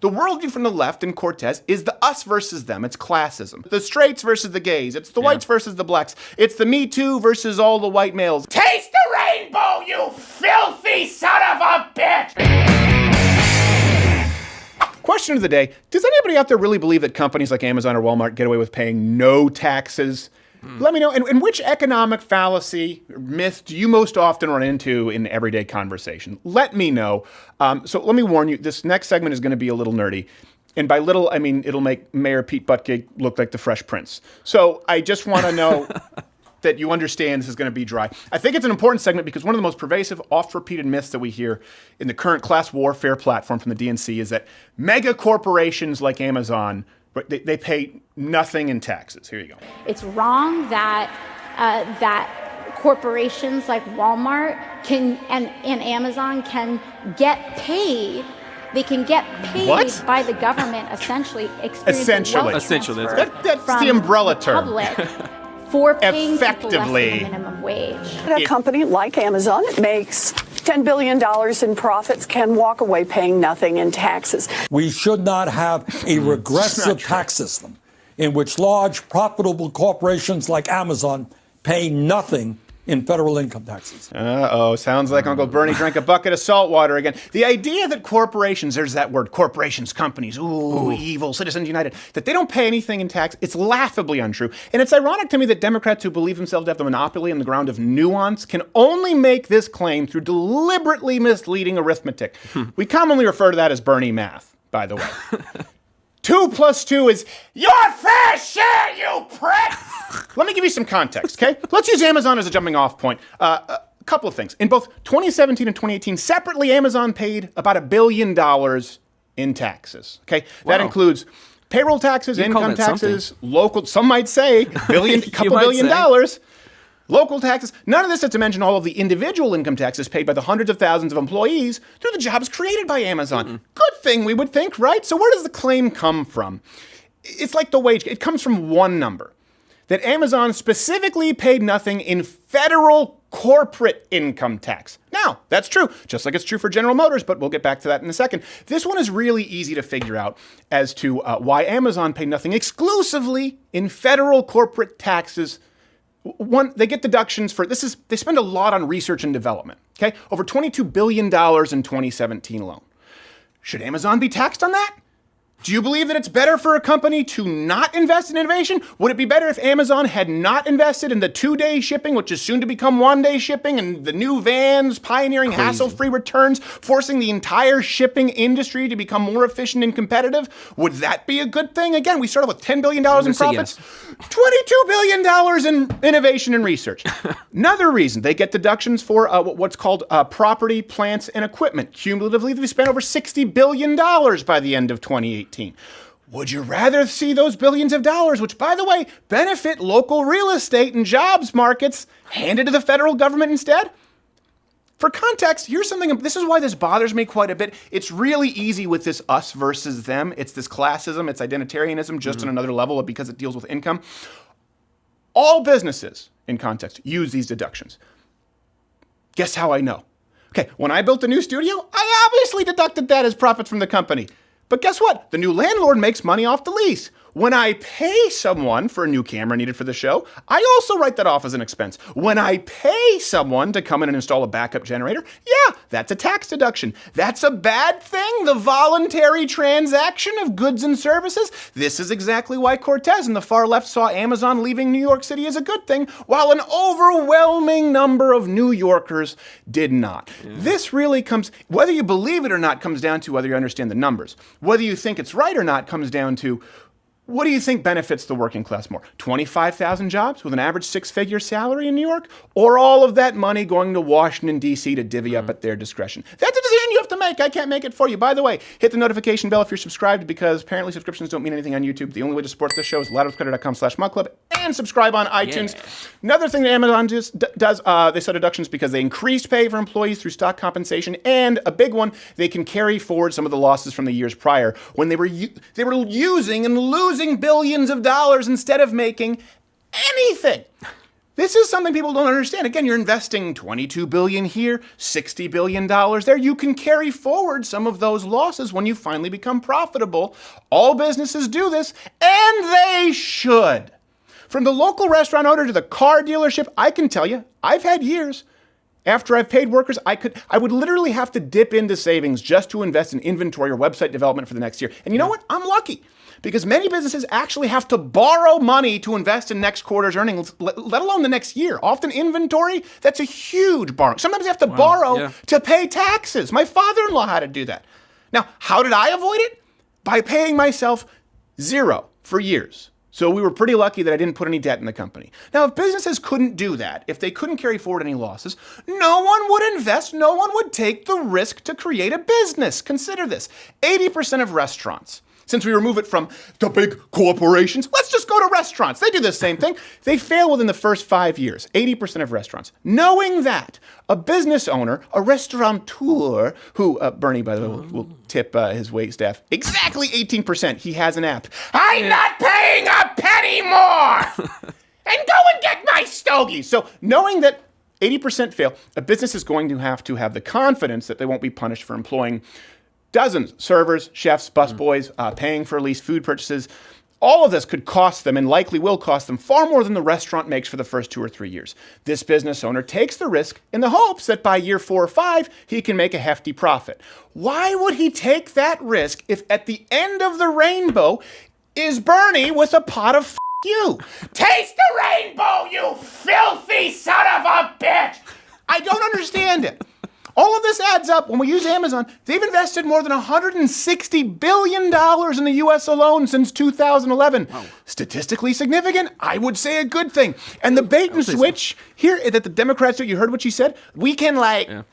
The worldview from the left in Cortez is the us versus them. It's classism. The straights versus the gays. It's the whites versus the blacks. It's the Me Too versus all the white males. Taste the rainbow, you filthy son of a bitch! Question of the day, does anybody out there really believe that companies like Amazon or Walmart get away with paying no taxes? Let me know. And which economic fallacy or myth do you most often run into in everyday conversation? Let me know. So let me warn you, this next segment is going to be a little nerdy. And by little, I mean it'll make Mayor Pete Buttigieg look like the Fresh Prince. So I just want to know that you understand this is going to be dry. I think it's an important segment because one of the most pervasive, oft-repeated myths that we hear in the current class warfare platform from the DNC is that mega corporations like Amazon, they pay nothing in taxes. Here you go. It's wrong that corporations like Walmart and Amazon can get paid. They can get paid by the government, essentially. Essentially. That's the umbrella term. For paying people less than the minimum wage. A company like Amazon makes $10 billion in profits, can walk away paying nothing in taxes. We should not have a regressive tax system in which large, profitable corporations like Amazon pay nothing in federal income taxes. Sounds like Uncle Bernie drank a bucket of salt water again. The idea that corporations, there's that word, corporations, companies, evil, Citizens United, that they don't pay anything in tax, it's laughably untrue. And it's ironic to me that Democrats who believe themselves to have the monopoly on the ground of nuance can only make this claim through deliberately misleading arithmetic. We commonly refer to that as Bernie math, by the way. 2 + 2 is your fair share, you prick! Let me give you some context, okay? Let's use Amazon as a jumping off point. A couple of things. In both 2017 and 2018, separately, Amazon paid about $1 billion in taxes, okay? Wow. That includes payroll taxes, income taxes, local, some might say, couple billion dollars. Local taxes, none of this is to mention all of the individual income taxes paid by the hundreds of thousands of employees through the jobs created by Amazon. Good thing, we would think, right? So where does the claim come from? It's like the wage. It comes from one number, that Amazon specifically paid nothing in federal corporate income tax. Now, that's true, just like it's true for General Motors, but we'll get back to that in a second. This one is really easy to figure out as to why Amazon paid nothing exclusively in federal corporate taxes. One, they get deductions for, they spend a lot on research and development, okay? Over $22 billion in 2017 alone. Should Amazon be taxed on that? Do you believe that it's better for a company to not invest in innovation? Would it be better if Amazon had not invested in the 2-day shipping, which is soon to become 1-day shipping, and the new vans pioneering hassle-free returns, forcing the entire shipping industry to become more efficient and competitive? Would that be a good thing? Again, we started with $10 billion in profits, $22 billion in innovation and research. Another reason they get deductions for what's called property, plants, and equipment. Cumulatively, they've spent over $60 billion by the end of 2018. Would you rather see those billions of dollars, which, by the way, benefit local real estate and jobs markets, handed to the federal government instead? For context, here's something, this is why this bothers me quite a bit. It's really easy with this us versus them. It's this classism, it's identitarianism, just on another level because it deals with income. All businesses, in context, use these deductions. Guess how I know? Okay, when I built a new studio, I obviously deducted that as profits from the company. But guess what? The new landlord makes money off the lease. When I pay someone for a new camera needed for the show, I also write that off as an expense. When I pay someone to come in and install a backup generator, yeah, that's a tax deduction. That's a bad thing, the voluntary transaction of goods and services. This is exactly why Cortez and the far left saw Amazon leaving New York City as a good thing, while an overwhelming number of New Yorkers did not. Yeah. This really comes, whether you believe it or not, comes down to whether you understand the numbers. Whether you think it's right or not comes down to, what do you think benefits the working class more? 25,000 jobs with an average 6-figure salary in New York? Or all of that money going to Washington, D.C. to divvy up at their discretion? That's a decision you have to make. I can't make it for you. By the way, hit the notification bell if you're subscribed, because apparently subscriptions don't mean anything on YouTube. The only way to support this show is louderwithcredit.com/mugclub and subscribe on iTunes. Yeah. Another thing that Amazon does, they set deductions because they increased pay for employees through stock compensation, and a big one, they can carry forward some of the losses from the years prior when they were using and losing billions of dollars instead of making anything. This is something people don't understand. Again, you're investing $22 billion here, $60 billion there. You can carry forward some of those losses when you finally become profitable. All businesses do this, and they should. From the local restaurant owner to the car dealership, I can tell you, I've had years after I've paid workers, I would literally have to dip into savings just to invest in inventory or website development for the next year. And you know what? I'm lucky. Because many businesses actually have to borrow money to invest in next quarter's earnings, let alone the next year. Often inventory, that's a huge borrowing. Sometimes you have to borrow to pay taxes. My father-in-law had to do that. Now, how did I avoid it? By paying myself zero for years. So we were pretty lucky that I didn't put any debt in the company. Now, if businesses couldn't do that, if they couldn't carry forward any losses, no one would invest, no one would take the risk to create a business. Consider this, 80% of restaurants, since we remove it from the big corporations, let's just go to restaurants. They do the same thing. They fail within the first 5 years, 80% of restaurants. Knowing that, a business owner, a restaurateur, who, Bernie, by the way, will tip his waitstaff exactly 18%. He has an app. I'm not paying a penny more! And go and get my stogies. So knowing that 80% fail, a business is going to have the confidence that they won't be punished for employing dozens, servers, chefs, busboys, paying for least food purchases. All of this could cost them and likely will cost them far more than the restaurant makes for the first 2 or 3 years. This business owner takes the risk in the hopes that by year 4 or 5, he can make a hefty profit. Why would he take that risk if at the end of the rainbow is Bernie with a pot of you? Taste the rainbow, you filthy son of a bitch! I don't understand it. All of this adds up. When we use Amazon, they've invested more than $160 billion in the U.S. alone since 2011. Wow. Statistically significant, I would say a good thing. And the bait and switch here that the Democrats do, you heard what she said? We can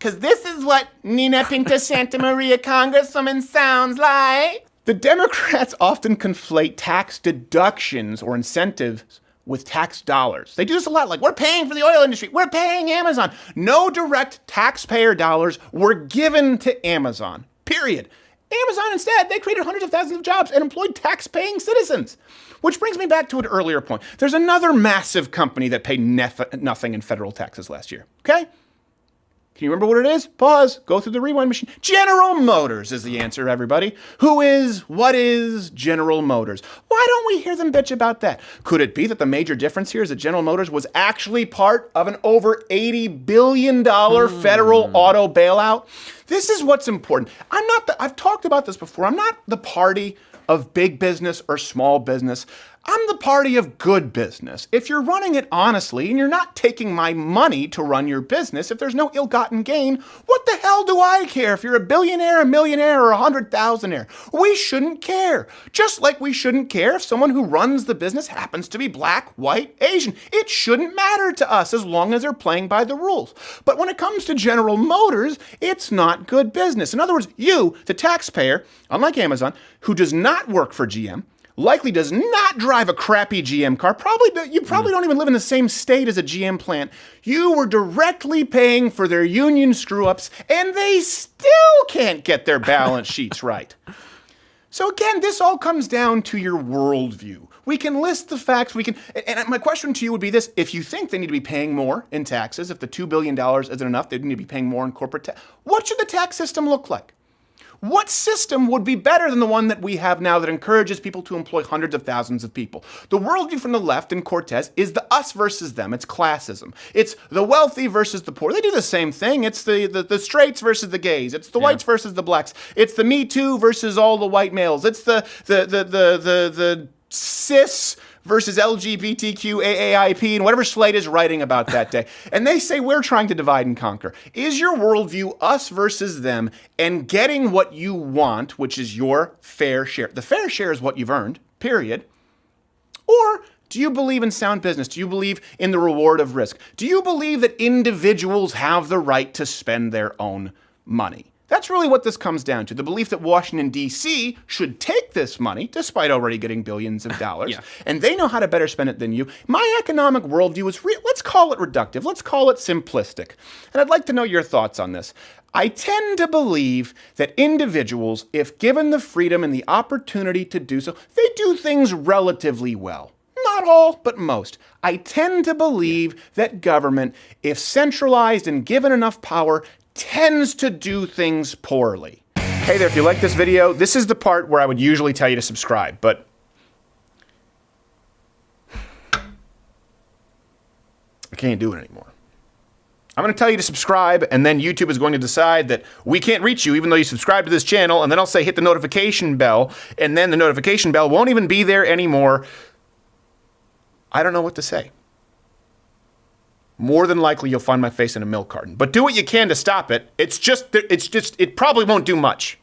because this is what Nina Pinta Santa Maria Congresswoman sounds like. The Democrats often conflate tax deductions or incentives with tax dollars. They do this a lot, like we're paying for the oil industry, we're paying Amazon. No direct taxpayer dollars were given to Amazon, period. Amazon instead, they created hundreds of thousands of jobs and employed tax-paying citizens. Which brings me back to an earlier point. There's another massive company that paid nothing in federal taxes last year, okay? Can you remember what it is? Pause, go through the rewind machine. General Motors is the answer, everybody. What is General Motors? Why don't we hear them bitch about that? Could it be that the major difference here is that General Motors was actually part of an over $80 billion federal auto bailout? This is what's important. I've talked about this before. I'm not the party of big business or small business. I'm the party of good business. If you're running it honestly and you're not taking my money to run your business, if there's no ill-gotten gain, what the hell do I care if you're a billionaire, a millionaire, or 100,000-aire? We shouldn't care. Just like we shouldn't care if someone who runs the business happens to be black, white, Asian. It shouldn't matter to us as long as they're playing by the rules. But when it comes to General Motors, it's not good business. In other words, you, the taxpayer, unlike Amazon, who does not work for GM, likely does not drive a crappy GM car. You probably don't even live in the same state as a GM plant. You were directly paying for their union screw-ups, and they still can't get their balance sheets right. So again, this all comes down to your worldview. We can list the facts. And my question to you would be this. If you think they need to be paying more in taxes, if the $2 billion isn't enough, they need to be paying more in corporate tax. What should the tax system look like? What system would be better than the one that we have now that encourages people to employ hundreds of thousands of people? The worldview from the left in Cortez is the us versus them. It's classism. It's the wealthy versus the poor. They do the same thing. It's the straights versus the gays. It's the whites versus the blacks. It's the Me Too versus all the white males. It's the cis versus LGBTQ, AAIP, and whatever Slate is writing about that day. And they say we're trying to divide and conquer. Is your worldview us versus them and getting what you want, which is your fair share? The fair share is what you've earned, period. Or do you believe in sound business? Do you believe in the reward of risk? Do you believe that individuals have the right to spend their own money? That's really what this comes down to. The belief that Washington, D.C. should take this money, despite already getting billions of dollars, and they know how to better spend it than you. My economic worldview is, let's call it reductive. Let's call it simplistic. And I'd like to know your thoughts on this. I tend to believe that individuals, if given the freedom and the opportunity to do so, they do things relatively well. Not not all, but most, I tend to believe that government, if centralized and given enough power, tends to do things poorly. Hey there, if you like this video, this is the part where I would usually tell you to subscribe, but I can't do it anymore. I'm going to tell you to subscribe, and then YouTube is going to decide that we can't reach you even though you subscribe to this channel, and then I'll say hit the notification bell, and then the notification bell won't even be there anymore. I don't know what to say. More than likely you'll find my face in a milk carton. But do what you can to stop it. It probably won't do much.